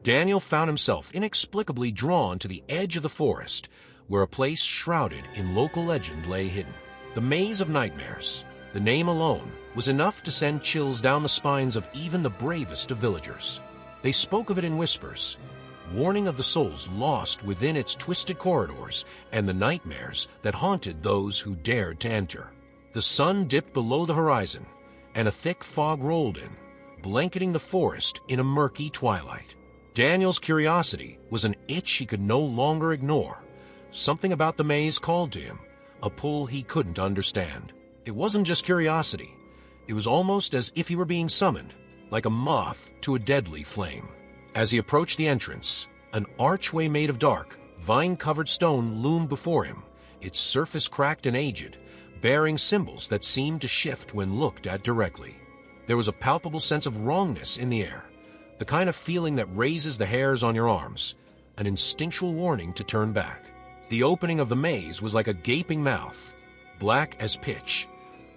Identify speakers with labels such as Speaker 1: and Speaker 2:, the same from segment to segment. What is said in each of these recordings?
Speaker 1: Daniel found himself inexplicably drawn to the edge of the forest, where a place shrouded in local legend lay hidden. The Maze of Nightmares. The name alone was enough to send chills down the spines of even the bravest of villagers. They spoke of it in whispers, warning of the souls lost within its twisted corridors and the nightmares that haunted those who dared to enter. The sun dipped below the horizon, and a thick fog rolled in, blanketing the forest in a murky twilight. Daniel's curiosity was an itch he could no longer ignore. Something about the maze called to him, a pull he couldn't understand. It wasn't just curiosity. It was almost as if he were being summoned, like a moth to a deadly flame. As he approached the entrance, an archway made of dark, vine-covered stone loomed before him, its surface cracked and aged, bearing symbols that seemed to shift when looked at directly. There was a palpable sense of wrongness in the air, the kind of feeling that raises the hairs on your arms, an instinctual warning to turn back. The opening of the maze was like a gaping mouth, black as pitch,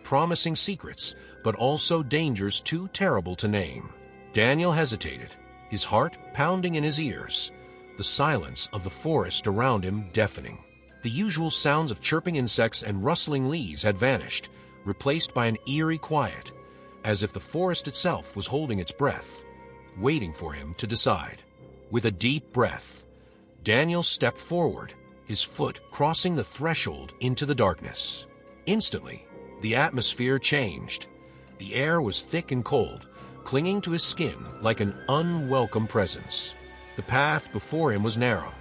Speaker 1: promising secrets, but also dangers too terrible to name. Daniel hesitated, his heart pounding in his ears, the silence of the forest around him deafening. The usual sounds of chirping insects and rustling leaves had vanished, replaced by an eerie quiet, as if the forest itself was holding its breath, waiting for him to decide. With a deep breath, Daniel stepped forward, his foot crossing the threshold into the darkness. Instantly, the atmosphere changed. The air was thick and cold, clinging to his skin like an unwelcome presence. The path before him was narrow,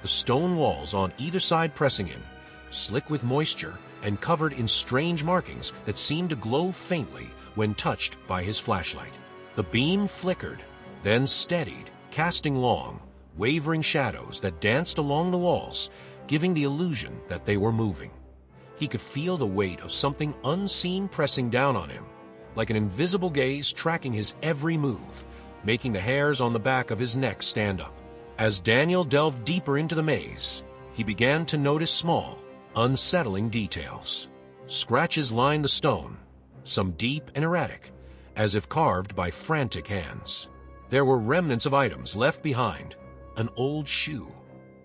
Speaker 1: the stone walls on either side pressing in, slick with moisture and covered in strange markings that seemed to glow faintly when touched by his flashlight. The beam flickered, then steadied, casting long, wavering shadows that danced along the walls, giving the illusion that they were moving. He could feel the weight of something unseen pressing down on him, like an invisible gaze tracking his every move, making the hairs on the back of his neck stand up. As Daniel delved deeper into the maze, he began to notice small, unsettling details. Scratches lined the stone, some deep and erratic, as if carved by frantic hands. There were remnants of items left behind, an old shoe,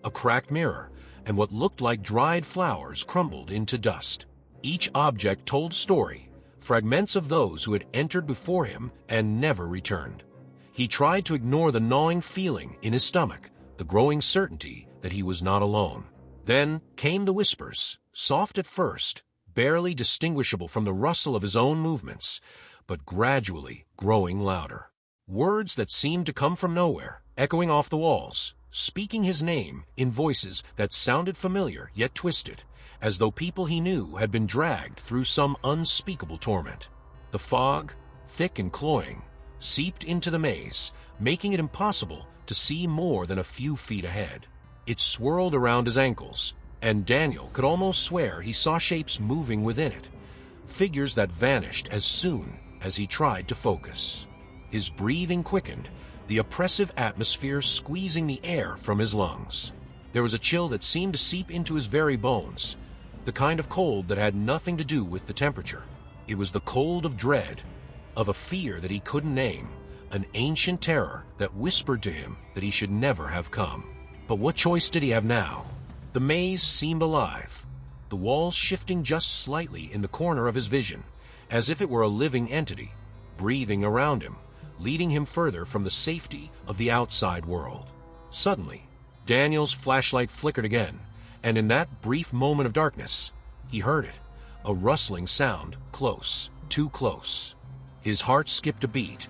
Speaker 1: a cracked mirror, and what looked like dried flowers crumbled into dust. Each object told a story, fragments of those who had entered before him and never returned. He tried to ignore the gnawing feeling in his stomach, the growing certainty that he was not alone. Then came the whispers, soft at first, barely distinguishable from the rustle of his own movements, but gradually growing louder. Words that seemed to come from nowhere, echoing off the walls, speaking his name in voices that sounded familiar yet twisted, as though people he knew had been dragged through some unspeakable torment. The fog, thick and cloying, seeped into the maze, making it impossible to see more than a few feet ahead. It swirled around his ankles, and Daniel could almost swear he saw shapes moving within it, figures that vanished as soon as he tried to focus. His breathing quickened, the oppressive atmosphere squeezing the air from his lungs. There was a chill that seemed to seep into his very bones, the kind of cold that had nothing to do with the temperature. It was the cold of dread, of a fear that he couldn't name, an ancient terror that whispered to him that he should never have come. But what choice did he have now? The maze seemed alive, the walls shifting just slightly in the corner of his vision, as if it were a living entity, breathing around him, leading him further from the safety of the outside world. Suddenly, Daniel's flashlight flickered again, and in that brief moment of darkness, he heard it, a rustling sound, close, too close. His heart skipped a beat,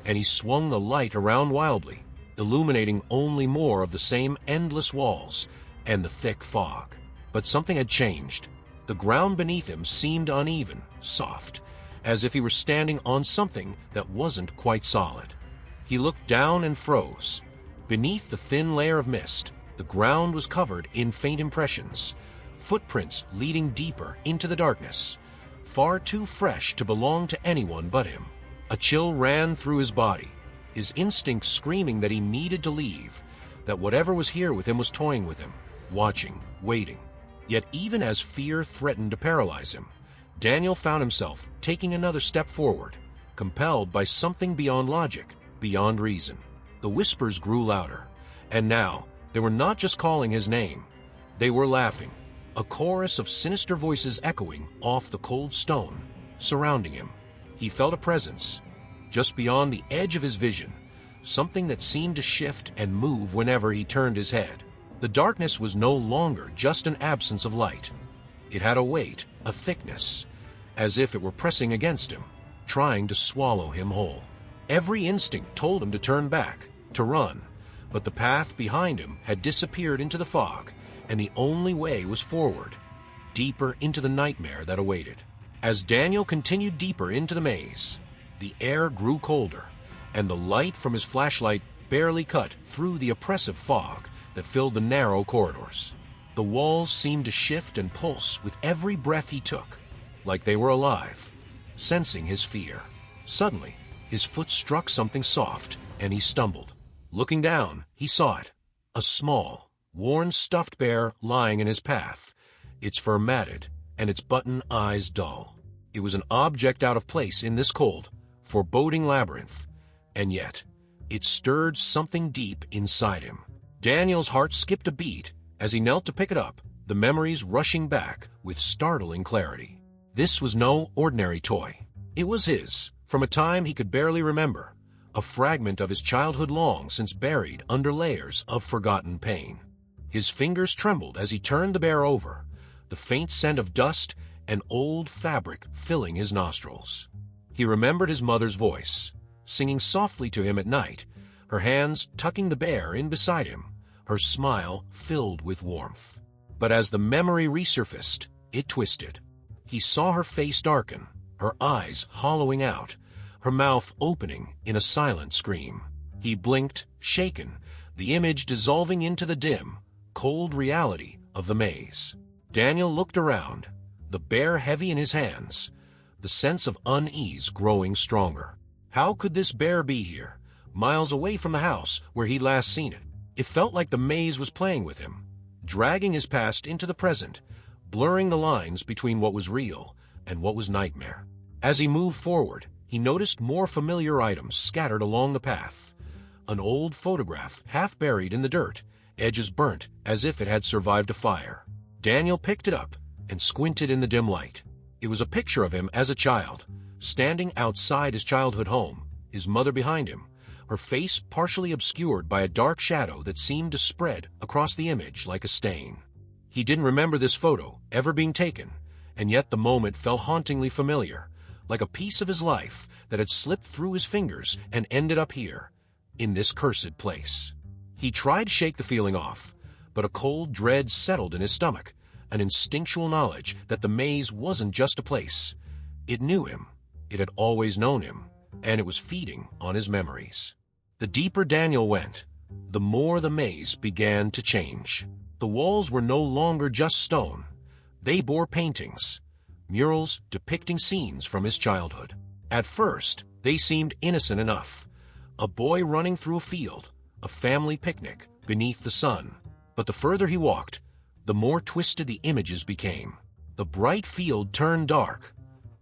Speaker 1: and he swung the light around wildly, illuminating only more of the same endless walls and the thick fog. But something had changed. The ground beneath him seemed uneven, soft, as if he were standing on something that wasn't quite solid. He looked down and froze. Beneath the thin layer of mist, the ground was covered in faint impressions, footprints leading deeper into the darkness, far too fresh to belong to anyone but him. A chill ran through his body, his instinct screaming that he needed to leave, that whatever was here with him was toying with him, watching, waiting. Yet even as fear threatened to paralyze him, Daniel found himself taking another step forward, compelled by something beyond logic, beyond reason. The whispers grew louder, and now they were not just calling his name. They were laughing, a chorus of sinister voices echoing off the cold stone, surrounding him. He felt a presence, just beyond the edge of his vision, something that seemed to shift and move whenever he turned his head. The darkness was no longer just an absence of light. It had a weight, a thickness, as if it were pressing against him, trying to swallow him whole. Every instinct told him to turn back, to run, but the path behind him had disappeared into the fog, and the only way was forward, deeper into the nightmare that awaited. As Daniel continued deeper into the maze, the air grew colder, and the light from his flashlight barely cut through the oppressive fog that filled the narrow corridors. The walls seemed to shift and pulse with every breath he took, like they were alive, sensing his fear. Suddenly, his foot struck something soft, and he stumbled. Looking down, he saw it, a small, worn stuffed bear lying in his path, its fur matted and its button eyes dull. It was an object out of place in this cold, foreboding labyrinth, and yet it stirred something deep inside him. Daniel's heart skipped a beat as he knelt to pick it up, the memories rushing back with startling clarity. This was no ordinary toy. It was his, from a time he could barely remember, a fragment of his childhood long since buried under layers of forgotten pain. His fingers trembled as he turned the bear over, the faint scent of dust and old fabric filling his nostrils. He remembered his mother's voice, singing softly to him at night, her hands tucking the bear in beside him, her smile filled with warmth. But as the memory resurfaced, it twisted. He saw her face darken, her eyes hollowing out, her mouth opening in a silent scream. He blinked, shaken, the image dissolving into the dim, cold reality of the maze. Daniel looked around, the bear heavy in his hands, the sense of unease growing stronger. How could this bear be here, miles away from the house where he'd last seen it? It felt like the maze was playing with him, dragging his past into the present, blurring the lines between what was real and what was nightmare. As he moved forward, he noticed more familiar items scattered along the path. An old photograph half buried in the dirt, edges burnt as if it had survived a fire. Daniel picked it up and squinted in the dim light. It was a picture of him as a child, standing outside his childhood home, his mother behind him, her face partially obscured by a dark shadow that seemed to spread across the image like a stain. He didn't remember this photo ever being taken, and yet the moment felt hauntingly familiar, like a piece of his life that had slipped through his fingers and ended up here, in this cursed place. He tried to shake the feeling off, but a cold dread settled in his stomach, an instinctual knowledge that the maze wasn't just a place. It knew him, it had always known him, and it was feeding on his memories. The deeper Daniel went, the more the maze began to change. The walls were no longer just stone. They bore paintings, murals depicting scenes from his childhood. At first, they seemed innocent enough. A boy running through a field, a family picnic beneath the sun. But the further he walked, the more twisted the images became. The bright field turned dark,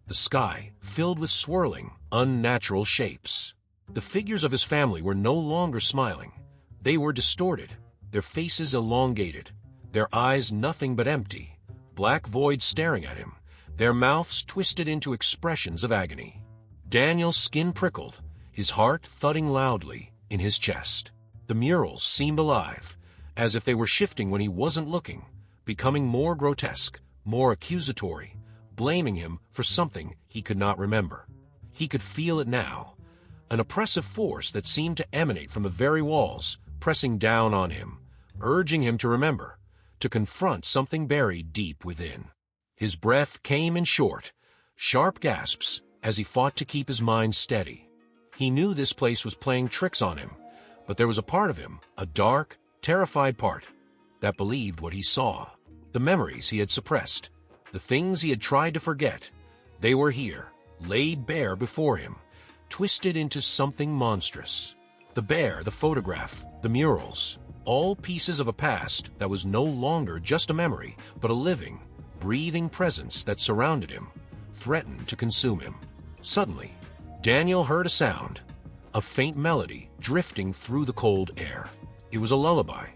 Speaker 1: the sky filled with swirling, unnatural shapes. The figures of his family were no longer smiling. They were distorted, their faces elongated, their eyes nothing but empty, black voids staring at him, their mouths twisted into expressions of agony. Daniel's skin prickled, his heart thudding loudly in his chest. The murals seemed alive, as if they were shifting when he wasn't looking, becoming more grotesque, more accusatory, blaming him for something he could not remember. He could feel it now, an oppressive force that seemed to emanate from the very walls, pressing down on him, urging him to remember, to confront something buried deep within. His breath came in short, sharp gasps as he fought to keep his mind steady. He knew this place was playing tricks on him, but there was a part of him, a dark, terrified part, that believed what he saw. The memories he had suppressed, the things he had tried to forget, they were here, laid bare before him, twisted into something monstrous. The bear, the photograph, the murals, all pieces of a past that was no longer just a memory, but a living, breathing presence that surrounded him, threatened to consume him. Suddenly, Daniel heard a sound, a faint melody drifting through the cold air. It was a lullaby,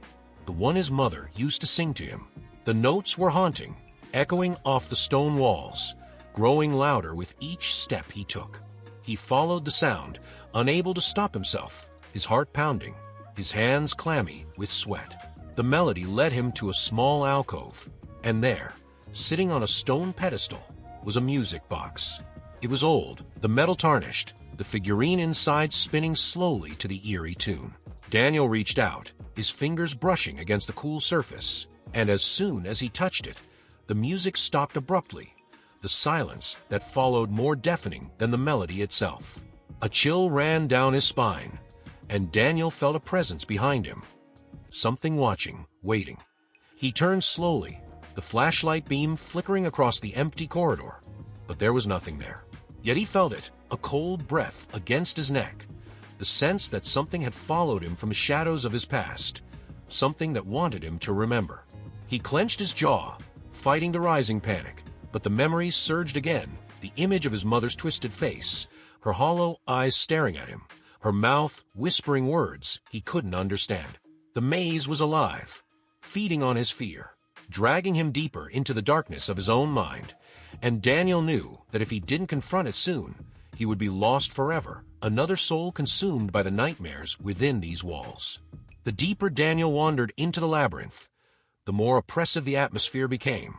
Speaker 1: the one his mother used to sing to him. The notes were haunting, echoing off the stone walls, growing louder with each step he took. He followed the sound, unable to stop himself, his heart pounding, his hands clammy with sweat. The melody led him to a small alcove, and there, sitting on a stone pedestal, was a music box. It was old, the metal tarnished, the figurine inside spinning slowly to the eerie tune. Daniel reached out, his fingers brushing against the cool surface, and as soon as he touched it, the music stopped abruptly, the silence that followed more deafening than the melody itself. A chill ran down his spine, and Daniel felt a presence behind him. Something watching, waiting. He turned slowly, the flashlight beam flickering across the empty corridor, but there was nothing there. Yet he felt it, a cold breath against his neck, the sense that something had followed him from the shadows of his past, something that wanted him to remember. He clenched his jaw, fighting the rising panic, but the memories surged again, the image of his mother's twisted face, her hollow eyes staring at him, her mouth whispering words he couldn't understand. The maze was alive, feeding on his fear, dragging him deeper into the darkness of his own mind, and Daniel knew that if he didn't confront it soon, he would be lost forever, another soul consumed by the nightmares within these walls. The deeper Daniel wandered into the labyrinth, the more oppressive the atmosphere became,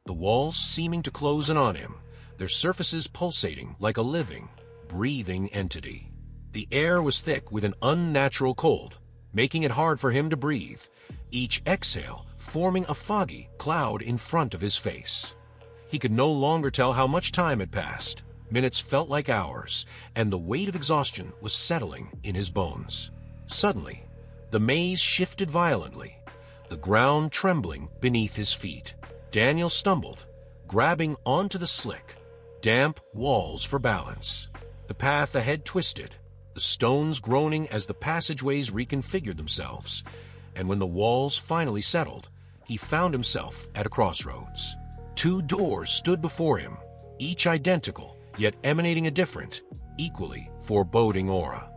Speaker 1: the walls seeming to close in on him, their surfaces pulsating like a living, breathing entity. The air was thick with an unnatural cold, making it hard for him to breathe, each exhale forming a foggy cloud in front of his face. He could no longer tell how much time had passed. Minutes felt like hours, and the weight of exhaustion was settling in his bones. Suddenly, the maze shifted violently, the ground trembling beneath his feet. Daniel stumbled, grabbing onto the slick, damp walls for balance. The path ahead twisted, the stones groaning as the passageways reconfigured themselves, and when the walls finally settled, he found himself at a crossroads. Two doors stood before him, each identical, yet emanating a different, equally foreboding aura.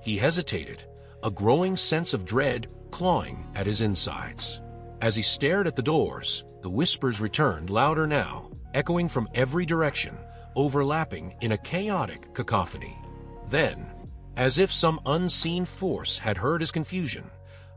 Speaker 1: He hesitated, a growing sense of dread clawing at his insides. As he stared at the doors, the whispers returned louder now, echoing from every direction, overlapping in a chaotic cacophony. Then, as if some unseen force had heard his confusion,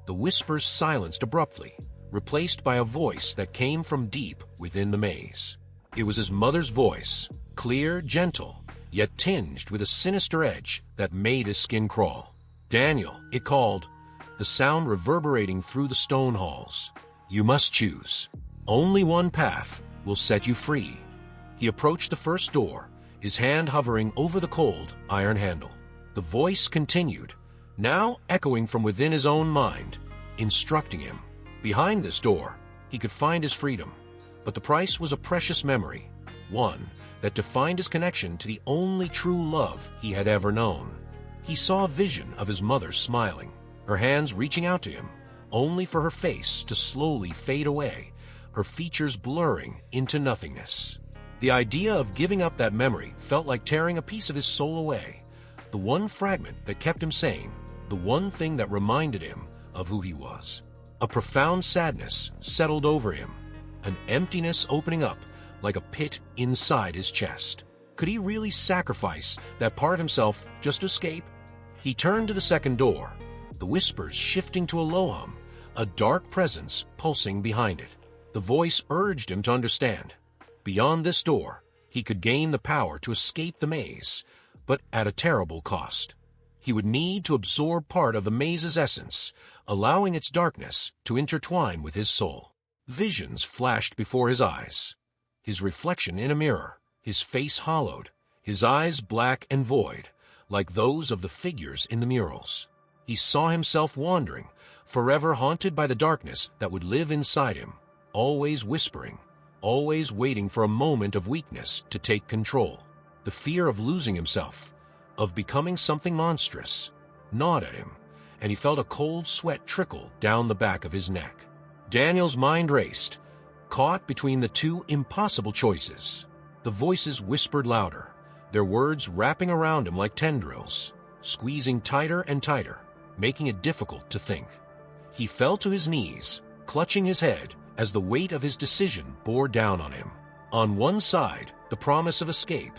Speaker 1: the whispers silenced abruptly, replaced by a voice that came from deep within the maze. It was his mother's voice, clear, gentle, yet tinged with a sinister edge that made his skin crawl. "Daniel," it called, the sound reverberating through the stone halls. "You must choose. Only one path will set you free." He approached the first door, his hand hovering over the cold iron handle. The voice continued, now echoing from within his own mind, instructing him. Behind this door, he could find his freedom, but the price was a precious memory, one that defined his connection to the only true love he had ever known. He saw a vision of his mother smiling, her hands reaching out to him, only for her face to slowly fade away, her features blurring into nothingness. The idea of giving up that memory felt like tearing a piece of his soul away, the one fragment that kept him sane, the one thing that reminded him of who he was. A profound sadness settled over him, an emptiness opening up like a pit inside his chest. Could he really sacrifice that part of himself just to escape? He turned to the second door, the whispers shifting to a low hum, a dark presence pulsing behind it. The voice urged him to understand. Beyond this door, he could gain the power to escape the maze, but at a terrible cost. He would need to absorb part of the maze's essence, allowing its darkness to intertwine with his soul. Visions flashed before his eyes. His reflection in a mirror, his face hollowed, his eyes black and void, like those of the figures in the murals. He saw himself wandering, forever haunted by the darkness that would live inside him, always whispering, always waiting for a moment of weakness to take control. The fear of losing himself, of becoming something monstrous, gnawed at him, and he felt a cold sweat trickle down the back of his neck. Daniel's mind raced, caught between the two impossible choices. The voices whispered louder, their words wrapping around him like tendrils. squeezing tighter and tighter, making it difficult to think. He fell to his knees, clutching his head as the weight of his decision bore down on him. On one side, the promise of escape,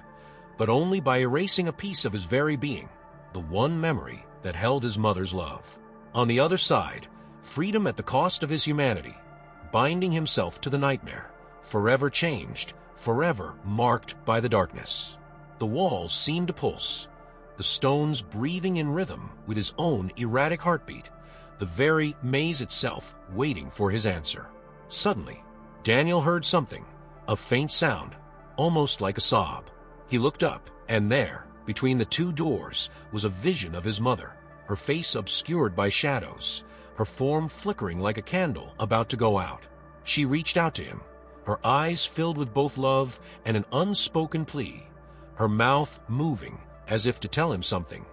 Speaker 1: but only by erasing a piece of his very being, the one memory that held his mother's love. On the other side, freedom at the cost of his humanity, binding himself to the nightmare, forever changed, forever marked by the darkness. The walls seemed to pulse, the stones breathing in rhythm with his own erratic heartbeat, the very maze itself waiting for his answer. Suddenly, Daniel heard something, a faint sound, almost like a sob. He looked up, and there, between the two doors, was a vision of his mother, her face obscured by shadows, her form flickering like a candle about to go out. She reached out to him, her eyes filled with both love and an unspoken plea, her mouth moving as if to tell him something,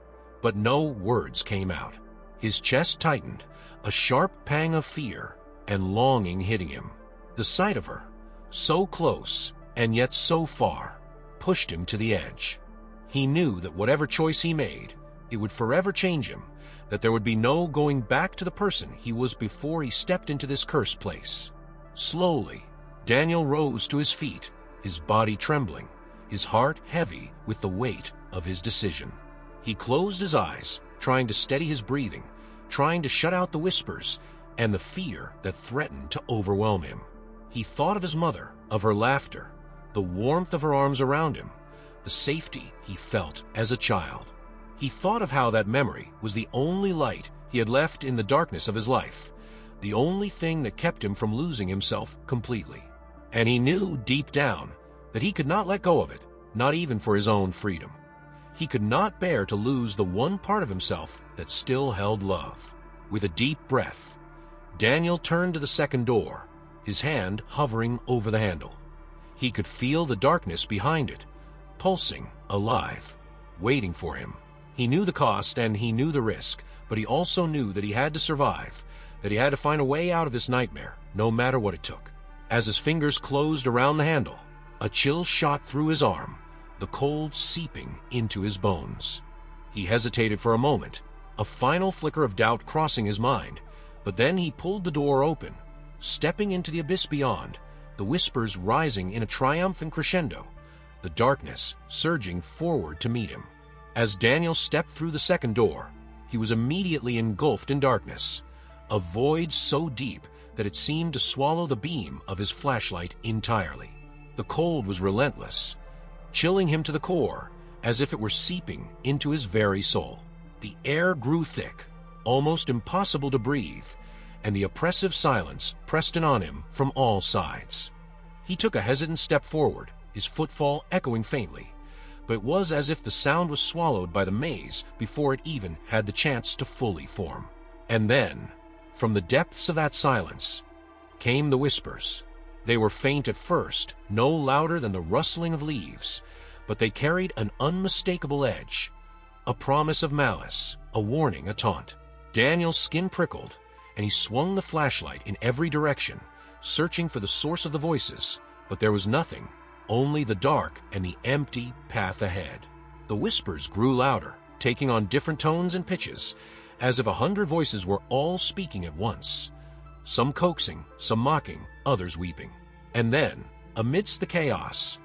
Speaker 1: but no words came out. His chest tightened, a sharp pang of fear and longing hitting him. The sight of her, so close and yet so far, pushed him to the edge. He knew that whatever choice he made, it would forever change him, that there would be no going back to the person he was before he stepped into this cursed place. Slowly, Daniel rose to his feet, his body trembling, his heart heavy with the weight of his decision. He closed his eyes, trying to steady his breathing, trying to shut out the whispers and the fear that threatened to overwhelm him. He thought of his mother, of her laughter, the warmth of her arms around him, the safety he felt as a child. He thought of how that memory was the only light he had left in the darkness of his life, the only thing that kept him from losing himself completely. And he knew deep down that he could not let go of it, not even for his own freedom. He could not bear to lose the one part of himself that still held love. With a deep breath, Daniel turned to the second door, his hand hovering over the handle. He could feel the darkness behind it, pulsing, alive, waiting for him. He knew the cost and he knew the risk, but he also knew that he had to survive, that he had to find a way out of this nightmare, no matter what it took. As his fingers closed around the handle, a chill shot through his arm, the cold seeping into his bones. He hesitated for a moment, a final flicker of doubt crossing his mind, but then he pulled the door open, stepping into the abyss beyond, the whispers rising in a triumphant crescendo, the darkness surging forward to meet him. As Daniel stepped through the second door, he was immediately engulfed in darkness, a void so deep that it seemed to swallow the beam of his flashlight entirely. The cold was relentless, chilling him to the core, as if it were seeping into his very soul. The air grew thick, almost impossible to breathe, and the oppressive silence pressed in on him from all sides. He took a hesitant step forward, his footfall echoing faintly, but it was as if the sound was swallowed by the maze before it even had the chance to fully form. And then, from the depths of that silence, came the whispers. They were faint at first, no louder than the rustling of leaves, but they carried an unmistakable edge, a promise of malice, a warning, a taunt. Daniel's skin prickled, and he swung the flashlight in every direction, searching for the source of the voices, but there was nothing, only the dark and the empty path ahead. The whispers grew louder, taking on different tones and pitches, as if 100 voices were all speaking at once, some coaxing, some mocking, others weeping. And then, amidst the chaos,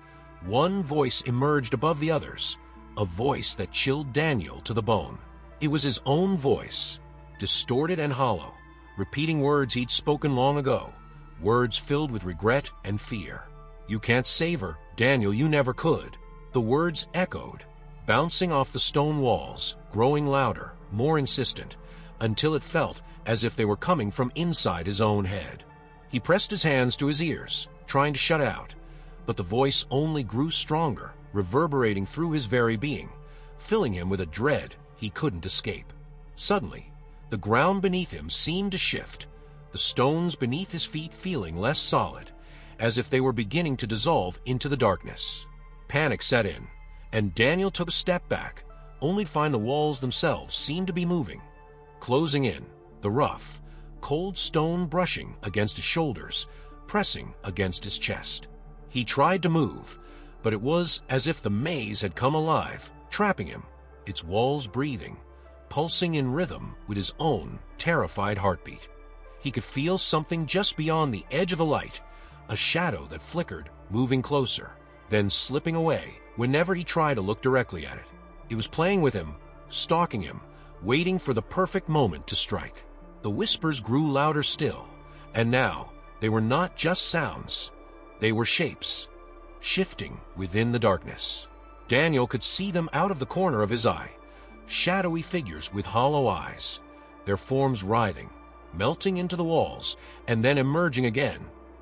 Speaker 1: one voice emerged above the others, a voice that chilled Daniel to the bone. It was his own voice, distorted and hollow, repeating words he'd spoken long ago, words filled with regret and fear. "You can't save her, Daniel, you never could." The words echoed, bouncing off the stone walls, growing louder, more insistent, until it felt as if they were coming from inside his own head. He pressed his hands to his ears, trying to shut out, but the voice only grew stronger, reverberating through his very being, filling him with a dread he couldn't escape. Suddenly, the ground beneath him seemed to shift, the stones beneath his feet feeling less solid, as if they were beginning to dissolve into the darkness. Panic set in, and Daniel took a step back, only to find the walls themselves seemed to be moving, closing in, the rough, cold stone brushing against his shoulders, pressing against his chest. He tried to move, but it was as if the maze had come alive, trapping him, its walls breathing, pulsing in rhythm with his own terrified heartbeat. He could feel something just beyond the edge of the light, a shadow that flickered, moving closer, then slipping away whenever he tried to look directly at it. It was playing with him, stalking him, waiting for the perfect moment to strike. The whispers grew louder still, and now they were not just sounds. They were shapes, shifting within the darkness. Daniel could see them out of the corner of his eye, shadowy figures with hollow eyes, their forms writhing, melting into the walls, and then emerging again,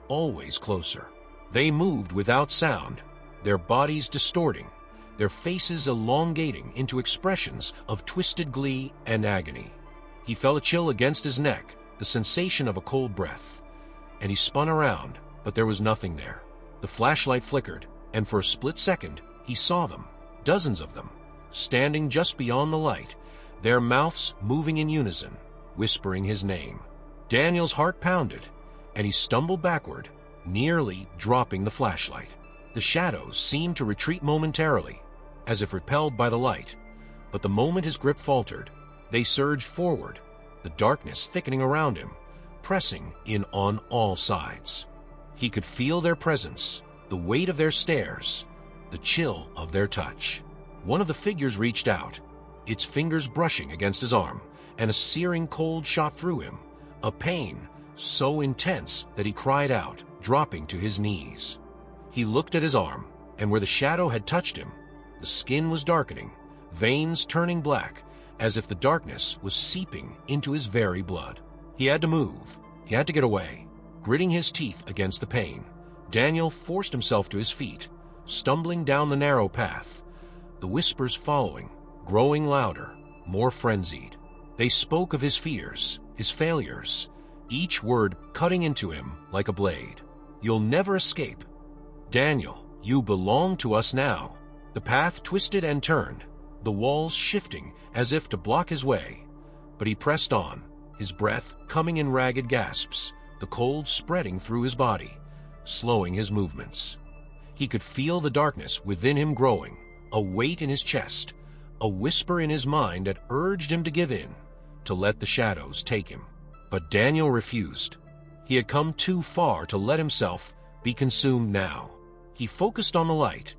Speaker 1: always closer. They moved without sound, their bodies distorting, their faces elongating into expressions of twisted glee and agony. He felt a chill against his neck, the sensation of a cold breath, and he spun around, but there was nothing there. The flashlight flickered, and for a split second, he saw them, dozens of them, standing just beyond the light, their mouths moving in unison, whispering his name. Daniel's heart pounded, and he stumbled backward, nearly dropping the flashlight. The shadows seemed to retreat momentarily, as if repelled by the light, but the moment his grip faltered, they surged forward, the darkness thickening around him, pressing in on all sides. He could feel their presence, the weight of their stares, the chill of their touch. One of the figures reached out, its fingers brushing against his arm, and a searing cold shot through him, a pain so intense that he cried out, dropping to his knees. He looked at his arm, and where the shadow had touched him, the skin was darkening, veins turning black, as if the darkness was seeping into his very blood. He had to move. He had to get away. Gritting his teeth against the pain, Daniel forced himself to his feet, stumbling down the narrow path, the whispers following, growing louder, more frenzied. They spoke of his fears, his failures, each word cutting into him like a blade. "You'll never escape. Daniel, you belong to us now." The path twisted and turned, the walls shifting as if to block his way. But he pressed on, his breath coming in ragged gasps, the cold spreading through his body, slowing his movements. He could feel the darkness within him growing, a weight in his chest, a whisper in his mind that urged him to give in, to let the shadows take him. But Daniel refused. He had come too far to let himself be consumed now. He focused on the light,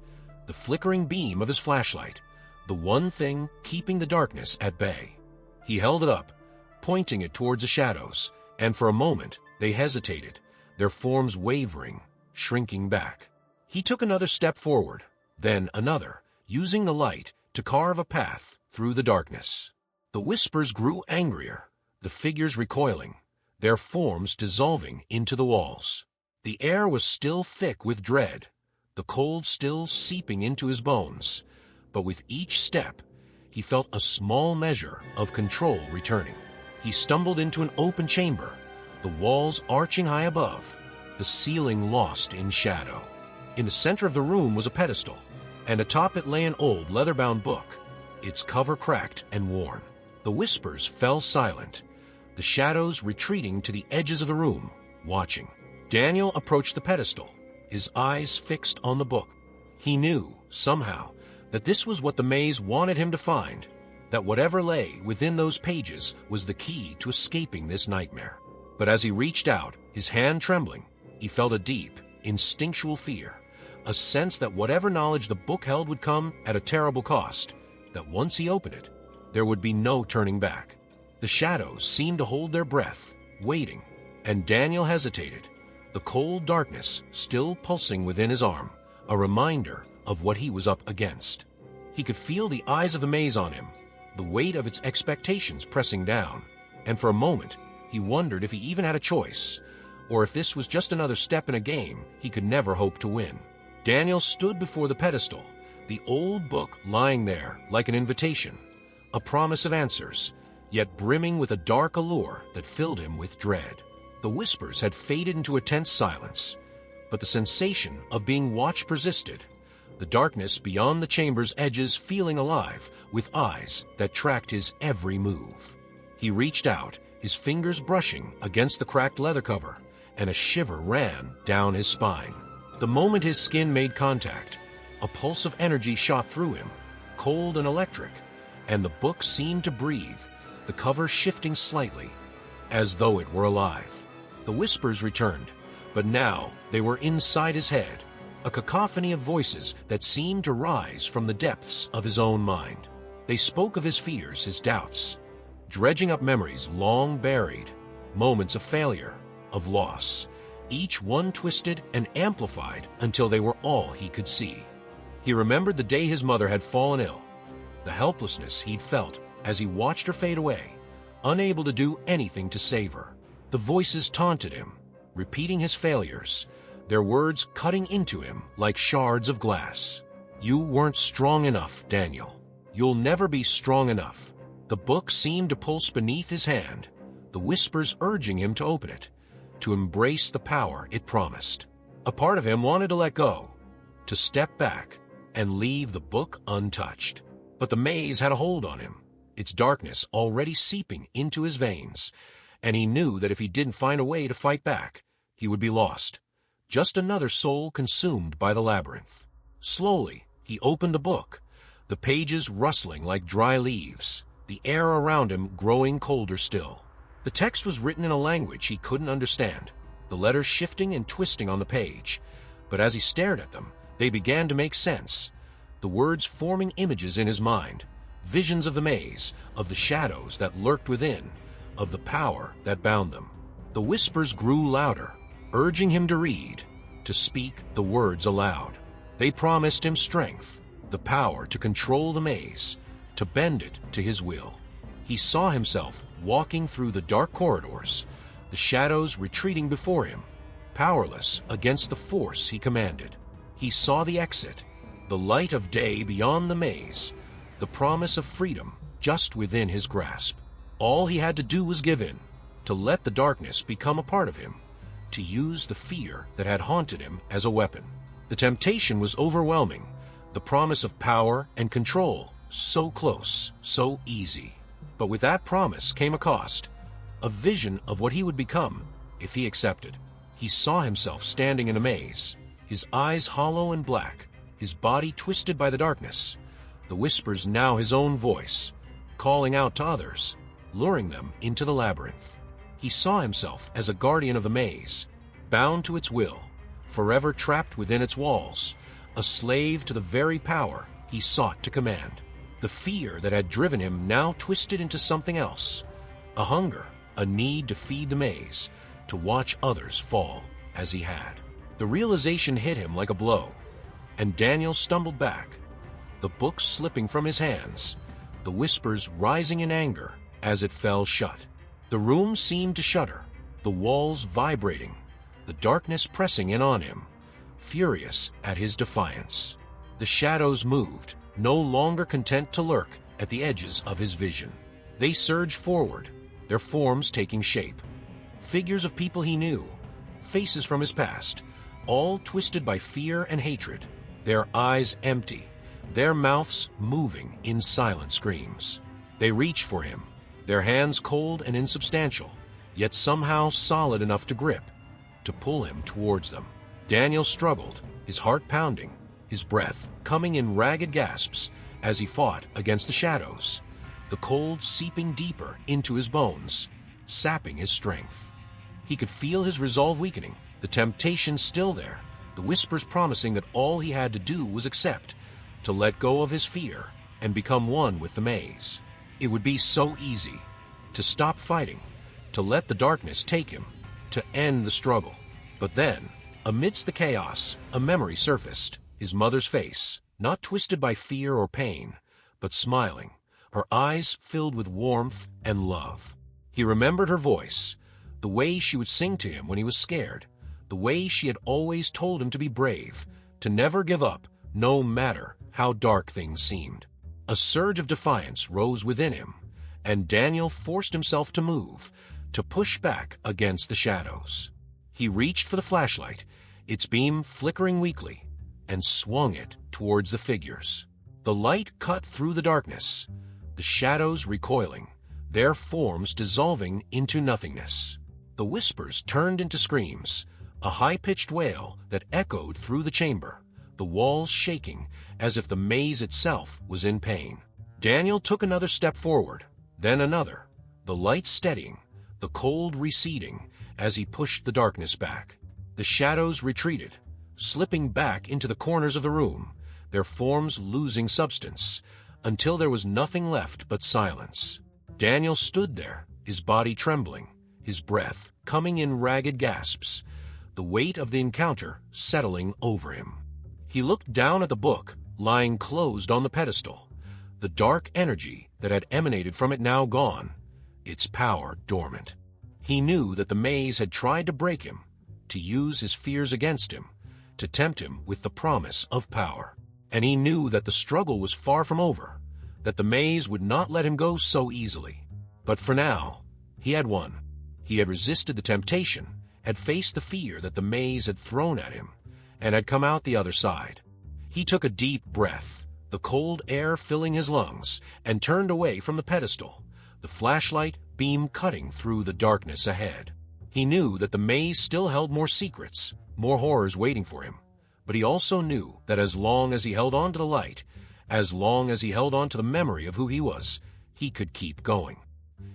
Speaker 1: the flickering beam of his flashlight, the one thing keeping the darkness at bay. He held it up, pointing it towards the shadows, and for a moment they hesitated, their forms wavering, shrinking back. He took another step forward, then another, using the light to carve a path through the darkness. The whispers grew angrier, the figures recoiling, their forms dissolving into the walls. The air was still thick with dread, the cold still seeping into his bones, but with each step, he felt a small measure of control returning. He stumbled into an open chamber, the walls arching high above, the ceiling lost in shadow. In the center of the room was a pedestal, and atop it lay an old leather-bound book, its cover cracked and worn. The whispers fell silent, the shadows retreating to the edges of the room, watching. Daniel approached the pedestal, his eyes fixed on the book. He knew, somehow, that this was what the maze wanted him to find, that whatever lay within those pages was the key to escaping this nightmare. But as he reached out, his hand trembling, he felt a deep, instinctual fear, a sense that whatever knowledge the book held would come at a terrible cost, that once he opened it, there would be no turning back. The shadows seemed to hold their breath, waiting, and Daniel hesitated, the cold darkness still pulsing within his arm, a reminder of what he was up against. He could feel the eyes of the maze on him, the weight of its expectations pressing down, and for a moment he wondered if he even had a choice, or if this was just another step in a game he could never hope to win. Daniel stood before the pedestal, the old book lying there like an invitation, a promise of answers, yet brimming with a dark allure that filled him with dread. The whispers had faded into a tense silence, but the sensation of being watched persisted, the darkness beyond the chamber's edges feeling alive with eyes that tracked his every move. He reached out, his fingers brushing against the cracked leather cover, and a shiver ran down his spine. The moment his skin made contact, a pulse of energy shot through him, cold and electric, and the book seemed to breathe, the cover shifting slightly, as though it were alive. The whispers returned, but now they were inside his head, a cacophony of voices that seemed to rise from the depths of his own mind. They spoke of his fears, his doubts, dredging up memories long buried, moments of failure, of loss, each one twisted and amplified until they were all he could see. He remembered the day his mother had fallen ill, the helplessness he'd felt as he watched her fade away, unable to do anything to save her. The voices taunted him, repeating his failures, their words cutting into him like shards of glass. "You weren't strong enough, Daniel. You'll never be strong enough." The book seemed to pulse beneath his hand, the whispers urging him to open it, to embrace the power it promised. A part of him wanted to let go, to step back and leave the book untouched. But the maze had a hold on him, its darkness already seeping into his veins, and he knew that if he didn't find a way to fight back, he would be lost, just another soul consumed by the labyrinth. Slowly, he opened the book, the pages rustling like dry leaves, the air around him growing colder still. The text was written in a language he couldn't understand, the letters shifting and twisting on the page, but as he stared at them, they began to make sense, the words forming images in his mind, visions of the maze, of the shadows that lurked within, of the power that bound them. The whispers grew louder, urging him to read, to speak the words aloud. They promised him strength, the power to control the maze, to bend it to his will. He saw himself walking through the dark corridors, the shadows retreating before him, powerless against the force he commanded. He saw the exit, the light of day beyond the maze, the promise of freedom just within his grasp. All he had to do was give in, to let the darkness become a part of him, to use the fear that had haunted him as a weapon. The temptation was overwhelming, the promise of power and control so close, so easy. But with that promise came a cost, a vision of what he would become if he accepted. He saw himself standing in a maze, his eyes hollow and black, his body twisted by the darkness, the whispers now his own voice, calling out to others, luring them into the labyrinth. He saw himself as a guardian of the maze, bound to its will, forever trapped within its walls, a slave to the very power he sought to command. The fear that had driven him now twisted into something else, a hunger, a need to feed the maze, to watch others fall as he had. The realization hit him like a blow, and Daniel stumbled back, the book slipping from his hands, the whispers rising in anger as it fell shut. The room seemed to shudder, the walls vibrating, the darkness pressing in on him, furious at his defiance. The shadows moved, no longer content to lurk at the edges of his vision. They surged forward, their forms taking shape. Figures of people he knew, faces from his past, all twisted by fear and hatred, their eyes empty, their mouths moving in silent screams. They reached for him, their hands cold and insubstantial, yet somehow solid enough to grip, to pull him towards them. Daniel struggled, his heart pounding, his breath coming in ragged gasps as he fought against the shadows, the cold seeping deeper into his bones, sapping his strength. He could feel his resolve weakening, the temptation still there, the whispers promising that all he had to do was accept, to let go of his fear and become one with the maze. It would be so easy to stop fighting, to let the darkness take him, to end the struggle. But then, amidst the chaos, a memory surfaced, his mother's face, not twisted by fear or pain, but smiling, her eyes filled with warmth and love. He remembered her voice, the way she would sing to him when he was scared, the way she had always told him to be brave, to never give up, no matter how dark things seemed. A surge of defiance rose within him, and Daniel forced himself to move, to push back against the shadows. He reached for the flashlight, its beam flickering weakly, and swung it towards the figures. The light cut through the darkness, the shadows recoiling, their forms dissolving into nothingness. The whispers turned into screams, a high-pitched wail that echoed through the chamber, the walls shaking as if the maze itself was in pain. Daniel took another step forward, then another, the light steadying, the cold receding as he pushed the darkness back. The shadows retreated, slipping back into the corners of the room, their forms losing substance, until there was nothing left but silence. Daniel stood there, his body trembling, his breath coming in ragged gasps, the weight of the encounter settling over him. He looked down at the book, lying closed on the pedestal, the dark energy that had emanated from it now gone, its power dormant. He knew that the maze had tried to break him, to use his fears against him, to tempt him with the promise of power. And he knew that the struggle was far from over, that the maze would not let him go so easily. But for now, he had won. He had resisted the temptation, had faced the fear that the maze had thrown at him, and had come out the other side. He took a deep breath, the cold air filling his lungs, and turned away from the pedestal, the flashlight beam cutting through the darkness ahead. He knew that the maze still held more secrets, more horrors waiting for him, but he also knew that as long as he held on to the light, as long as he held on to the memory of who he was, he could keep going.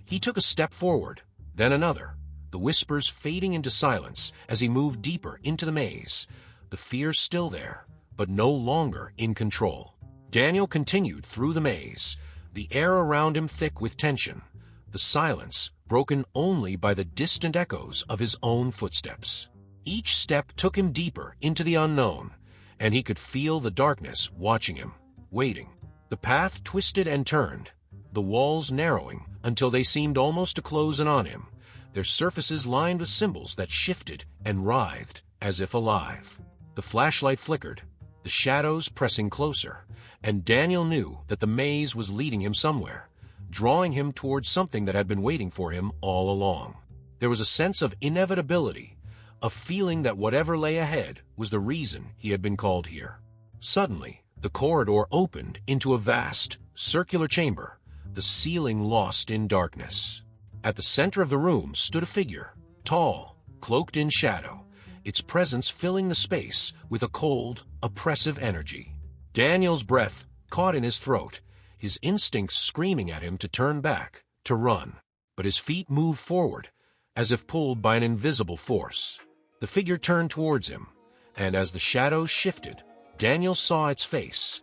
Speaker 1: He took a step forward, then another, the whispers fading into silence as he moved deeper into the maze, the fear still there, but no longer in control. Daniel continued through the maze, the air around him thick with tension, the silence broken only by the distant echoes of his own footsteps. Each step took him deeper into the unknown, and he could feel the darkness watching him, waiting. The path twisted and turned, the walls narrowing until they seemed almost to close in on him, their surfaces lined with symbols that shifted and writhed as if alive. The flashlight flickered, the shadows pressing closer, and Daniel knew that the maze was leading him somewhere, drawing him towards something that had been waiting for him all along. There was a sense of inevitability, a feeling that whatever lay ahead was the reason he had been called here. Suddenly, the corridor opened into a vast, circular chamber, the ceiling lost in darkness. At the center of the room stood a figure, tall, cloaked in shadow, its presence filling the space with a cold, oppressive energy. Daniel's breath caught in his throat, his instincts screaming at him to turn back, to run. But his feet moved forward, as if pulled by an invisible force. The figure turned towards him, and as the shadows shifted, Daniel saw its face,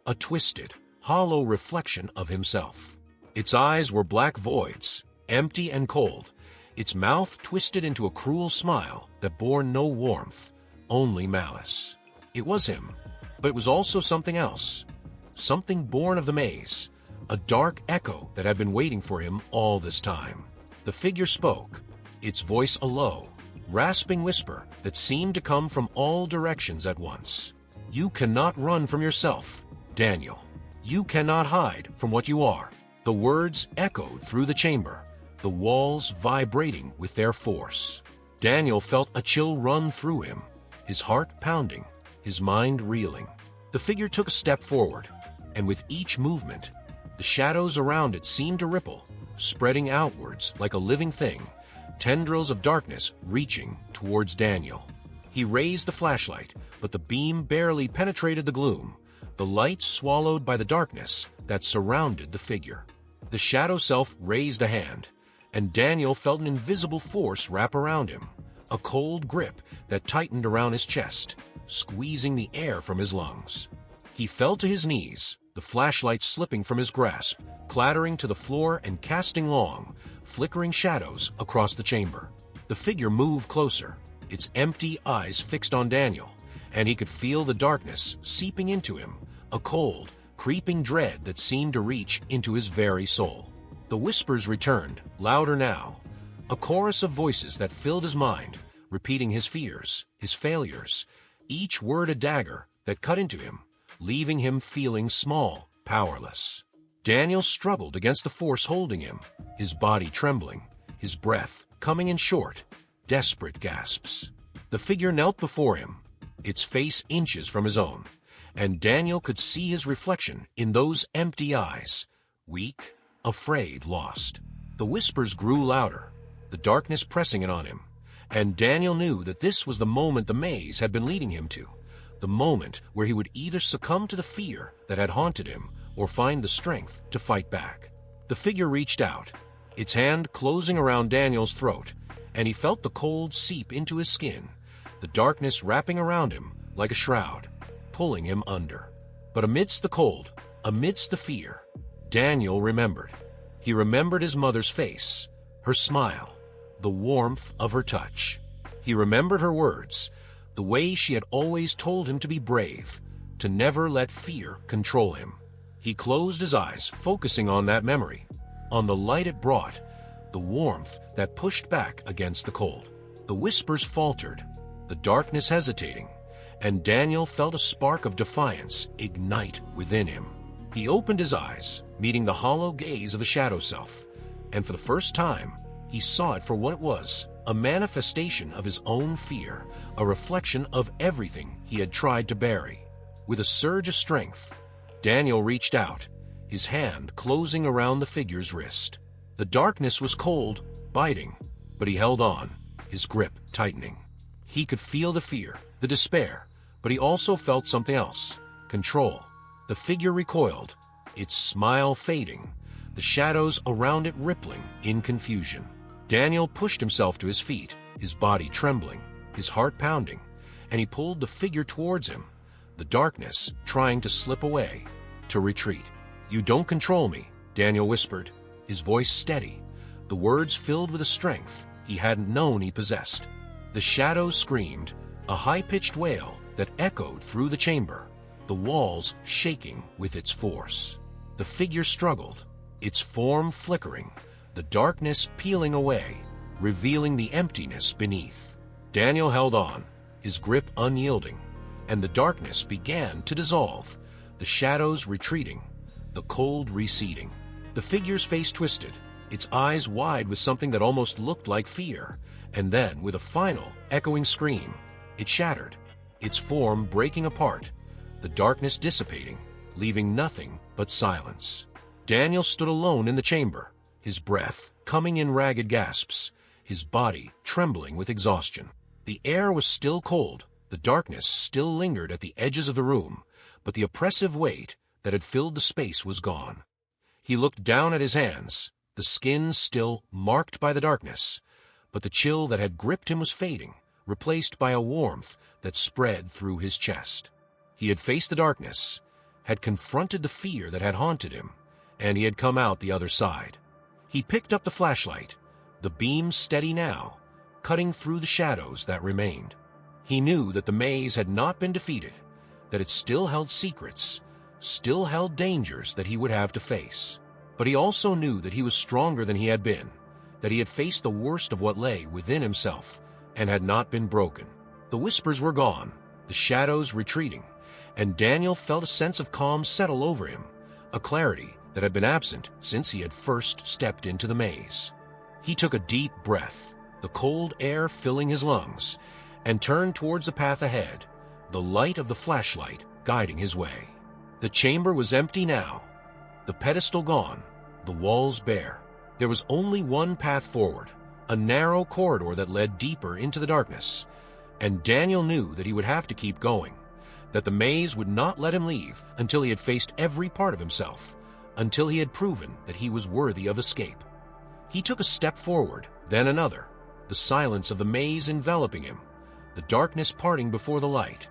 Speaker 1: a twisted, hollow reflection of himself. Its eyes were black voids, empty and cold, its mouth twisted into a cruel smile that bore no warmth, only malice. It was him, but it was also something else, something born of the maze, a dark echo that had been waiting for him all this time. The figure spoke, its voice a low, rasping whisper that seemed to come from all directions at once. You cannot run from yourself, Daniel. You cannot hide from what you are. The words echoed through the chamber, the walls vibrating with their force. Daniel felt a chill run through him, his heart pounding, his mind reeling. The figure took a step forward, and with each movement, the shadows around it seemed to ripple, spreading outwards like a living thing, tendrils of darkness reaching towards Daniel. He raised the flashlight, but the beam barely penetrated the gloom, the light swallowed by the darkness that surrounded the figure. The shadow self raised a hand, and Daniel felt an invisible force wrap around him, a cold grip that tightened around his chest, squeezing the air from his lungs. He fell to his knees, the flashlight slipping from his grasp, clattering to the floor and casting long, flickering shadows across the chamber. The figure moved closer, its empty eyes fixed on Daniel, and he could feel the darkness seeping into him, a cold, creeping dread that seemed to reach into his very soul. The whispers returned, louder now, a chorus of voices that filled his mind, repeating his fears, his failures, each word a dagger that cut into him, leaving him feeling small, powerless. Daniel struggled against the force holding him, his body trembling, his breath coming in short, desperate gasps. The figure knelt before him, its face inches from his own, and Daniel could see his reflection in those empty eyes, weak, afraid, lost. The whispers grew louder, the darkness pressing in on him, and Daniel knew that this was the moment the maze had been leading him to, the moment where he would either succumb to the fear that had haunted him or find the strength to fight back. The figure reached out, its hand closing around Daniel's throat, and he felt the cold seep into his skin, the darkness wrapping around him like a shroud, pulling him under. But amidst the cold, amidst the fear, Daniel remembered. He remembered his mother's face, her smile, the warmth of her touch. He remembered her words, the way she had always told him to be brave, to never let fear control him. He closed his eyes, focusing on that memory, on the light it brought, the warmth that pushed back against the cold. The whispers faltered, the darkness hesitating, and Daniel felt a spark of defiance ignite within him. He opened his eyes, meeting the hollow gaze of a shadow self, and for the first time, he saw it for what it was, a manifestation of his own fear, a reflection of everything he had tried to bury. With a surge of strength, Daniel reached out, his hand closing around the figure's wrist. The darkness was cold, biting, but he held on, his grip tightening. He could feel the fear, the despair, but he also felt something else, control. The figure recoiled, its smile fading, the shadows around it rippling in confusion. Daniel pushed himself to his feet, his body trembling, his heart pounding, and he pulled the figure towards him, the darkness trying to slip away, to retreat. "You don't control me," Daniel whispered, his voice steady, the words filled with a strength he hadn't known he possessed. The shadows screamed, a high-pitched wail that echoed through the chamber, the walls shaking with its force. The figure struggled, its form flickering, the darkness peeling away, revealing the emptiness beneath. Daniel held on, his grip unyielding, and the darkness began to dissolve, the shadows retreating, the cold receding. The figure's face twisted, its eyes wide with something that almost looked like fear, and then, with a final, echoing scream, it shattered, its form breaking apart, the darkness dissipating, leaving nothing but silence. Daniel stood alone in the chamber, his breath coming in ragged gasps, his body trembling with exhaustion. The air was still cold, the darkness still lingered at the edges of the room, but the oppressive weight that had filled the space was gone. He looked down at his hands, the skin still marked by the darkness, but the chill that had gripped him was fading, replaced by a warmth that spread through his chest. He had faced the darkness, had confronted the fear that had haunted him, and he had come out the other side. He picked up the flashlight, the beam steady now, cutting through the shadows that remained. He knew that the maze had not been defeated, that it still held secrets, still held dangers that he would have to face. But he also knew that he was stronger than he had been, that he had faced the worst of what lay within himself and had not been broken. The whispers were gone, the shadows retreating, and Daniel felt a sense of calm settle over him, a clarity that had been absent since he had first stepped into the maze. He took a deep breath, the cold air filling his lungs, and turned towards the path ahead, the light of the flashlight guiding his way. The chamber was empty now, the pedestal gone, the walls bare. There was only one path forward, a narrow corridor that led deeper into the darkness, and Daniel knew that he would have to keep going, that the maze would not let him leave until he had faced every part of himself, until he had proven that he was worthy of escape. He took a step forward, then another, the silence of the maze enveloping him, the darkness parting before the light,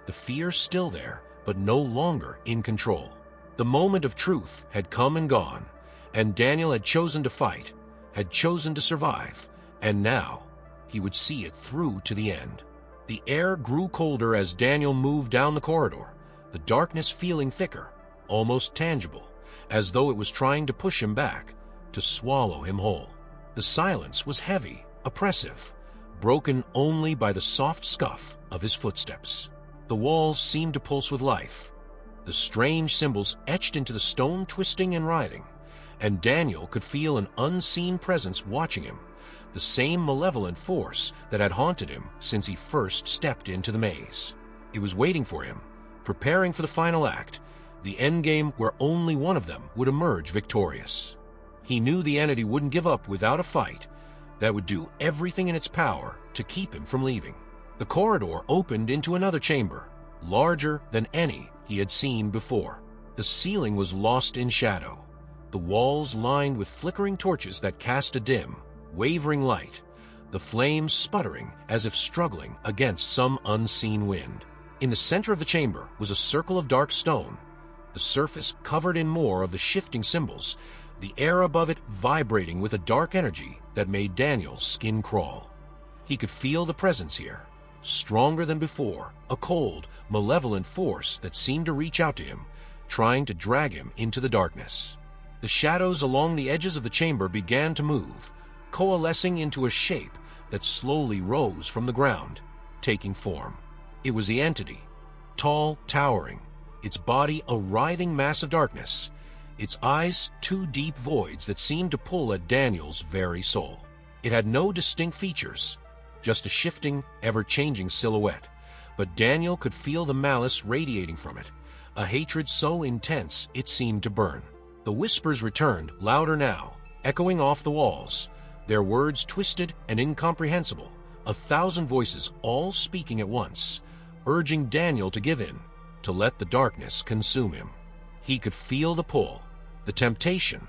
Speaker 1: the fear still there, but no longer in control. The moment of truth had come and gone, and Daniel had chosen to fight, had chosen to survive, and now he would see it through to the end. The air grew colder as Daniel moved down the corridor, the darkness feeling thicker, almost tangible, as though it was trying to push him back, to swallow him whole. The silence was heavy, oppressive, broken only by the soft scuff of his footsteps. The walls seemed to pulse with life, the strange symbols etched into the stone twisting and writhing, and Daniel could feel an unseen presence watching him, the same malevolent force that had haunted him since he first stepped into the maze. It was waiting for him, preparing for the final act, the endgame where only one of them would emerge victorious. He knew the entity wouldn't give up without a fight, that would do everything in its power to keep him from leaving. The corridor opened into another chamber, larger than any he had seen before. The ceiling was lost in shadow, the walls lined with flickering torches that cast a dim, wavering light, the flames sputtering as if struggling against some unseen wind. In the center of the chamber was a circle of dark stone, the surface covered in more of the shifting symbols, the air above it vibrating with a dark energy that made Daniel's skin crawl. He could feel the presence here, stronger than before, a cold, malevolent force that seemed to reach out to him, trying to drag him into the darkness. The shadows along the edges of the chamber began to move, coalescing into a shape that slowly rose from the ground, taking form. It was the entity, tall, towering, its body a writhing mass of darkness, its eyes two deep voids that seemed to pull at Daniel's very soul. It had no distinct features, just a shifting, ever-changing silhouette, but Daniel could feel the malice radiating from it, a hatred so intense it seemed to burn. The whispers returned, louder now, echoing off the walls, their words twisted and incomprehensible, 1,000 voices all speaking at once, urging Daniel to give in, to let the darkness consume him. He could feel the pull, the temptation,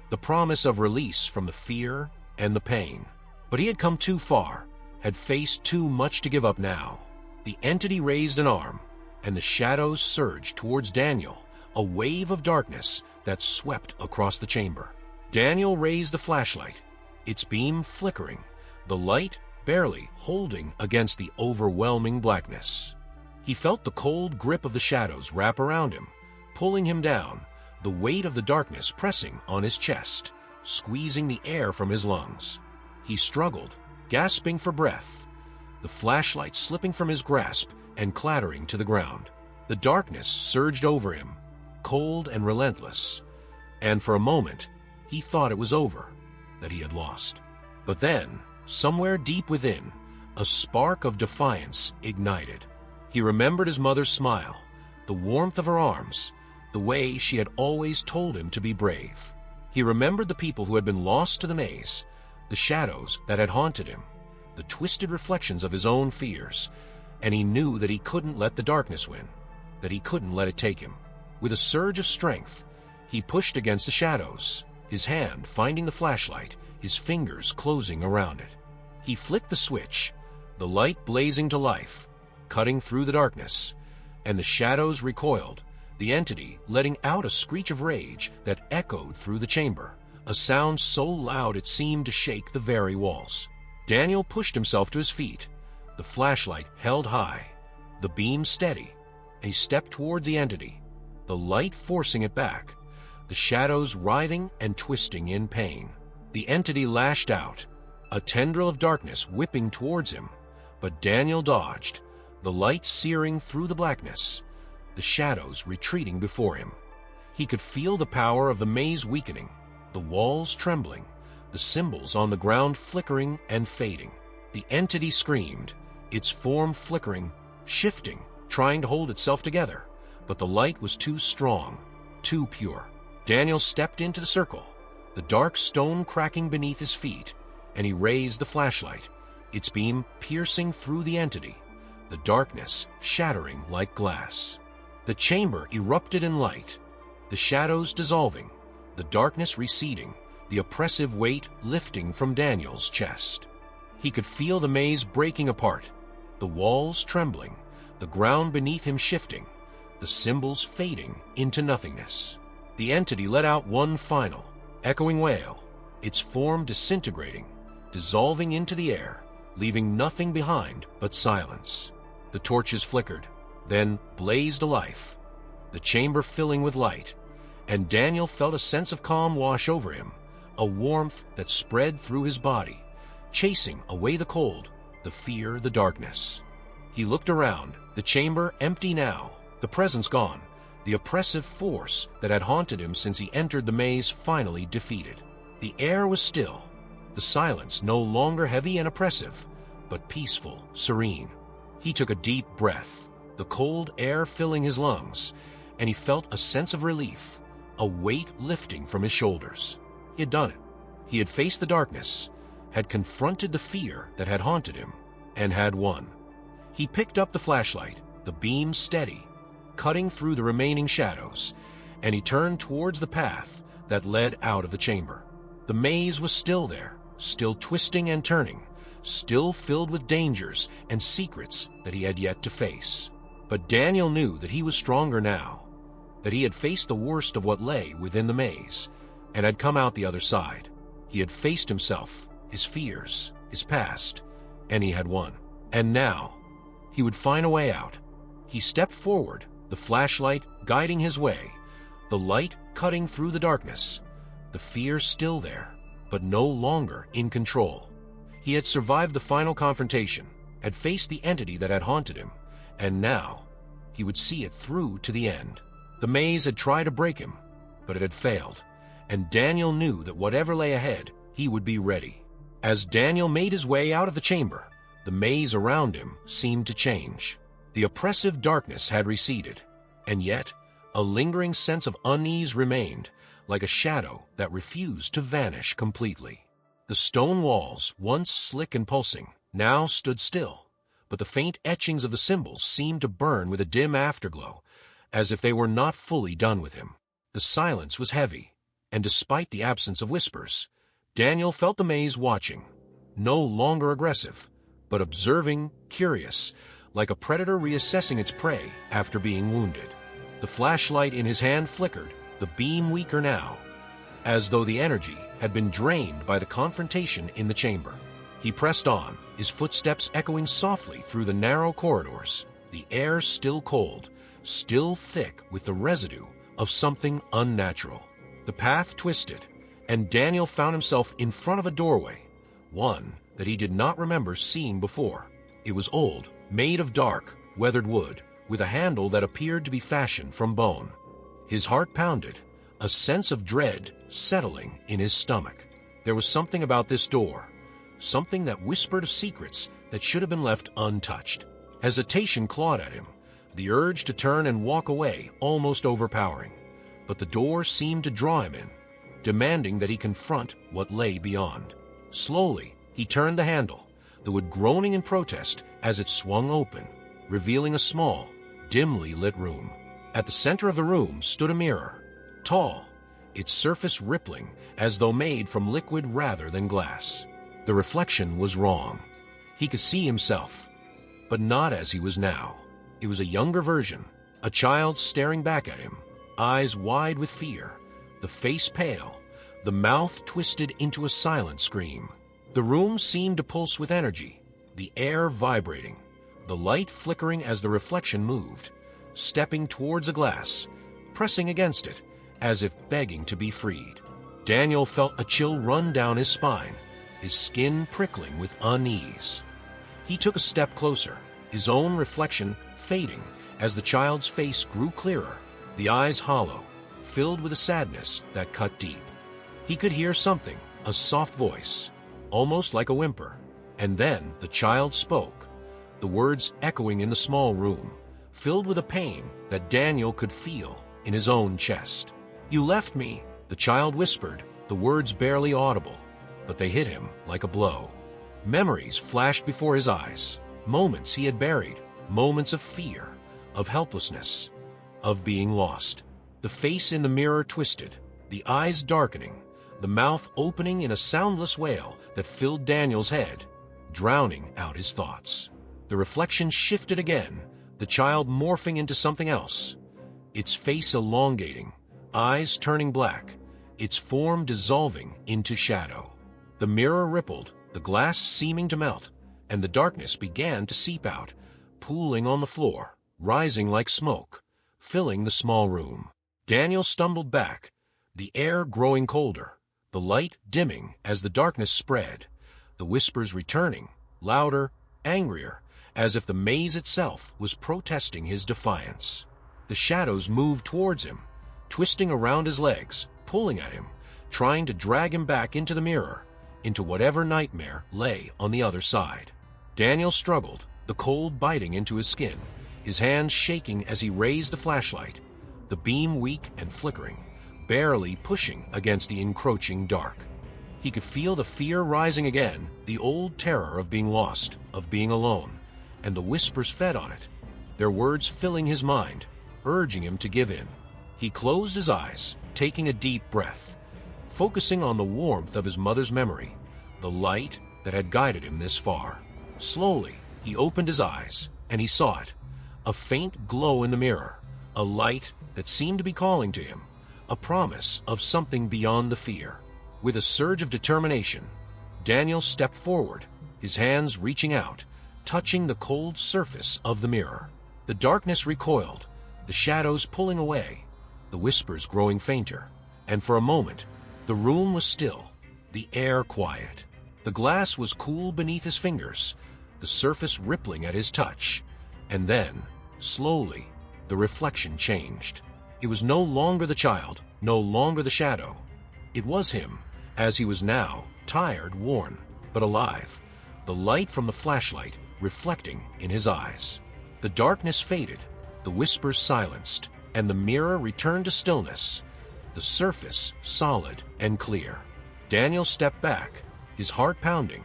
Speaker 1: the promise of release from the fear and the pain. But he had come too far, had faced too much to give up now. The entity raised an arm, and the shadows surged towards Daniel, a wave of darkness that swept across the chamber. Daniel raised the flashlight, its beam flickering, the light barely holding against the overwhelming blackness. He felt the cold grip of the shadows wrap around him, pulling him down, the weight of the darkness pressing on his chest, squeezing the air from his lungs. He struggled, gasping for breath, the flashlight slipping from his grasp and clattering to the ground. The darkness surged over him, cold and relentless, and for a moment he thought it was over, that he had lost. But then, somewhere deep within, a spark of defiance ignited. He remembered his mother's smile, the warmth of her arms, the way she had always told him to be brave. He remembered the people who had been lost to the maze, the shadows that had haunted him, the twisted reflections of his own fears, and he knew that he couldn't let the darkness win, that he couldn't let it take him. With a surge of strength, he pushed against the shadows, his hand finding the flashlight, his fingers closing around it. He flicked the switch, the light blazing to life, cutting through the darkness, and the shadows recoiled, the entity letting out a screech of rage that echoed through the chamber, a sound so loud it seemed to shake the very walls. Daniel pushed himself to his feet, the flashlight held high, the beam steady, and he stepped toward the entity, the light forcing it back, the shadows writhing and twisting in pain. The entity lashed out, a tendril of darkness whipping towards him, but Daniel dodged, the light searing through the blackness, the shadows retreating before him. He could feel the power of the maze weakening, the walls trembling, the symbols on the ground flickering and fading. The entity screamed, its form flickering, shifting, trying to hold itself together, but the light was too strong, too pure. Daniel stepped into the circle, the dark stone cracking beneath his feet, and he raised the flashlight, its beam piercing through the entity, the darkness shattering like glass. The chamber erupted in light, the shadows dissolving, the darkness receding, the oppressive weight lifting from Daniel's chest. He could feel the maze breaking apart, the walls trembling, the ground beneath him shifting, the symbols fading into nothingness. The entity let out one final, echoing wail, its form disintegrating, dissolving into the air, leaving nothing behind but silence. The torches flickered, then blazed alive, the chamber filling with light, and Daniel felt a sense of calm wash over him, a warmth that spread through his body, chasing away the cold, the fear, the darkness. He looked around, the chamber empty now, the presence gone, the oppressive force that had haunted him since he entered the maze finally defeated. The air was still, the silence no longer heavy and oppressive, but peaceful, serene. He took a deep breath, the cold air filling his lungs, and he felt a sense of relief, a weight lifting from his shoulders. He had done it. He had faced the darkness, had confronted the fear that had haunted him, and had won. He picked up the flashlight, the beam steady, cutting through the remaining shadows, and he turned towards the path that led out of the chamber. The maze was still there, still twisting and turning, still filled with dangers and secrets that he had yet to face. But Daniel knew that he was stronger now, that he had faced the worst of what lay within the maze, and had come out the other side. He had faced himself, his fears, his past, and he had won. And now, he would find a way out. He stepped forward, the flashlight guiding his way, the light cutting through the darkness, the fear still there, but no longer in control. He had survived the final confrontation, had faced the entity that had haunted him, and now he would see it through to the end. The maze had tried to break him, but it had failed, and Daniel knew that whatever lay ahead, he would be ready. As Daniel made his way out of the chamber, the maze around him seemed to change. The oppressive darkness had receded, and yet a lingering sense of unease remained, like a shadow that refused to vanish completely. The stone walls, once slick and pulsing, now stood still, but the faint etchings of the symbols seemed to burn with a dim afterglow, as if they were not fully done with him. The silence was heavy, and despite the absence of whispers, Daniel felt the maze watching, no longer aggressive, but observing, curious, like a predator reassessing its prey after being wounded. The flashlight in his hand flickered, the beam weaker now, as though the energy had been drained by the confrontation in the chamber. He pressed on, his footsteps echoing softly through the narrow corridors, the air still cold, still thick with the residue of something unnatural. The path twisted, and Daniel found himself in front of a doorway, one that he did not remember seeing before. It was old, made of dark, weathered wood, with a handle that appeared to be fashioned from bone. His heart pounded, a sense of dread settling in his stomach. There was something about this door, something that whispered of secrets that should have been left untouched. Hesitation clawed at him, the urge to turn and walk away almost overpowering. But the door seemed to draw him in, demanding that he confront what lay beyond. Slowly, he turned the handle, the wood groaning in protest as it swung open, revealing a small, dimly lit room. At the center of the room stood a mirror, tall, its surface rippling as though made from liquid rather than glass. The reflection was wrong. He could see himself, but not as he was now. It was a younger version, a child staring back at him, eyes wide with fear, the face pale, the mouth twisted into a silent scream. The room seemed to pulse with energy, the air vibrating, the light flickering as the reflection moved, stepping towards a glass, pressing against it, as if begging to be freed. Daniel felt a chill run down his spine, his skin prickling with unease. He took a step closer, his own reflection fading as the child's face grew clearer, the eyes hollow, filled with a sadness that cut deep. He could hear something, a soft voice, almost like a whimper, and then the child spoke, the words echoing in the small room, filled with a pain that Daniel could feel in his own chest. "You left me," the child whispered, the words barely audible, but they hit him like a blow. Memories flashed before his eyes, moments he had buried, moments of fear, of helplessness, of being lost. The face in the mirror twisted, the eyes darkening, the mouth opening in a soundless wail that filled Daniel's head, drowning out his thoughts. The reflection shifted again, the child morphing into something else, its face elongating, eyes turning black, its form dissolving into shadow. The mirror rippled, the glass seeming to melt, and the darkness began to seep out, pooling on the floor, rising like smoke, filling the small room. Daniel stumbled back, the air growing colder, the light dimming as the darkness spread, the whispers returning, louder, angrier, as if the maze itself was protesting his defiance. The shadows moved towards him, twisting around his legs, pulling at him, trying to drag him back into the mirror, into whatever nightmare lay on the other side. Daniel struggled, the cold biting into his skin, his hands shaking as he raised the flashlight, the beam weak and flickering, barely pushing against the encroaching dark. He could feel the fear rising again, the old terror of being lost, of being alone, and the whispers fed on it, their words filling his mind, urging him to give in. He closed his eyes, taking a deep breath, focusing on the warmth of his mother's memory, the light that had guided him this far. Slowly, he opened his eyes, and he saw it. A faint glow in the mirror, a light that seemed to be calling to him, a promise of something beyond the fear. With a surge of determination, Daniel stepped forward, his hands reaching out, touching the cold surface of the mirror. The darkness recoiled, the shadows pulling away, the whispers growing fainter, and for a moment, the room was still, the air quiet. The glass was cool beneath his fingers, the surface rippling at his touch, and then, slowly, the reflection changed. It was no longer the child, no longer the shadow. It was him, as he was now, tired, worn, but alive, the light from the flashlight reflecting in his eyes. The darkness faded, the whispers silenced, and the mirror returned to stillness, the surface solid and clear. Daniel stepped back, his heart pounding,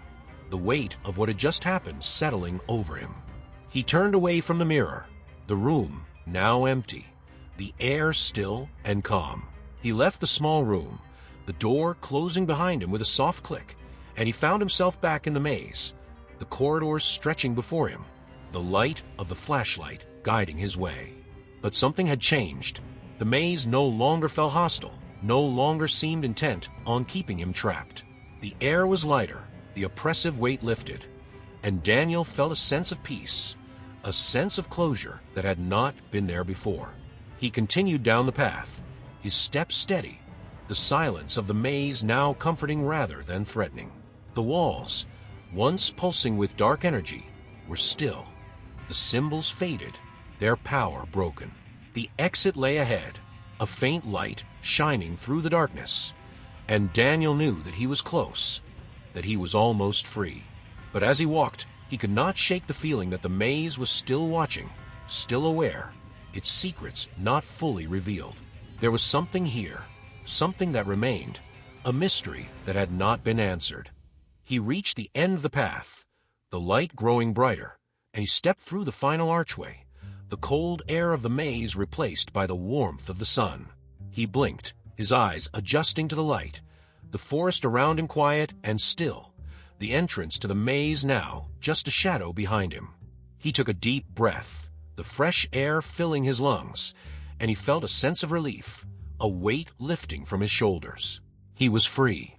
Speaker 1: the weight of what had just happened settling over him. He turned away from the mirror, the room now empty, the air still and calm. He left the small room, the door closing behind him with a soft click, and he found himself back in the maze, the corridors stretching before him, the light of the flashlight guiding his way. But something had changed. The maze no longer felt hostile, no longer seemed intent on keeping him trapped. The air was lighter, the oppressive weight lifted, and Daniel felt a sense of peace, a sense of closure that had not been there before. He continued down the path, his steps steady, the silence of the maze now comforting rather than threatening. The walls, once pulsing with dark energy, were still. The symbols faded, their power broken. The exit lay ahead, a faint light shining through the darkness, and Daniel knew that he was close, that he was almost free. But as he walked, he could not shake the feeling that the maze was still watching, still aware, its secrets not fully revealed. There was something here, something that remained, a mystery that had not been answered. He reached the end of the path, the light growing brighter, and he stepped through the final archway, the cold air of the maze replaced by the warmth of the sun. He blinked, his eyes adjusting to the light, the forest around him quiet and still, the entrance to the maze now just a shadow behind him. He took a deep breath, the fresh air filling his lungs, and he felt a sense of relief, a weight lifting from his shoulders. He was free.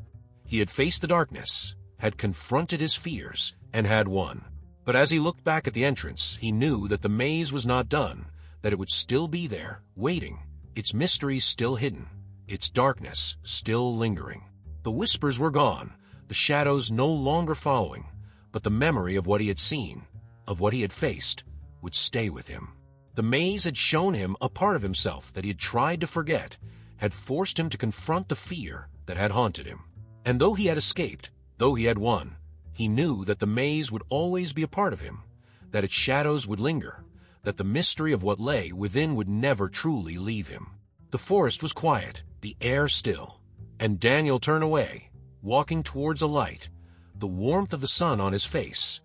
Speaker 1: He had faced the darkness, had confronted his fears, and had won. But as he looked back at the entrance, he knew that the maze was not done, that it would still be there, waiting, its mysteries still hidden, its darkness still lingering. The whispers were gone, the shadows no longer following, but the memory of what he had seen, of what he had faced, would stay with him. The maze had shown him a part of himself that he had tried to forget, had forced him to confront the fear that had haunted him. And though he had escaped, though he had won, he knew that the maze would always be a part of him, that its shadows would linger, that the mystery of what lay within would never truly leave him. The forest was quiet, the air still, and Daniel turned away, walking towards a light, the warmth of the sun on his face,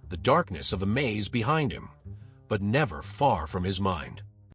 Speaker 1: the darkness of the maze behind him, but never far from his mind.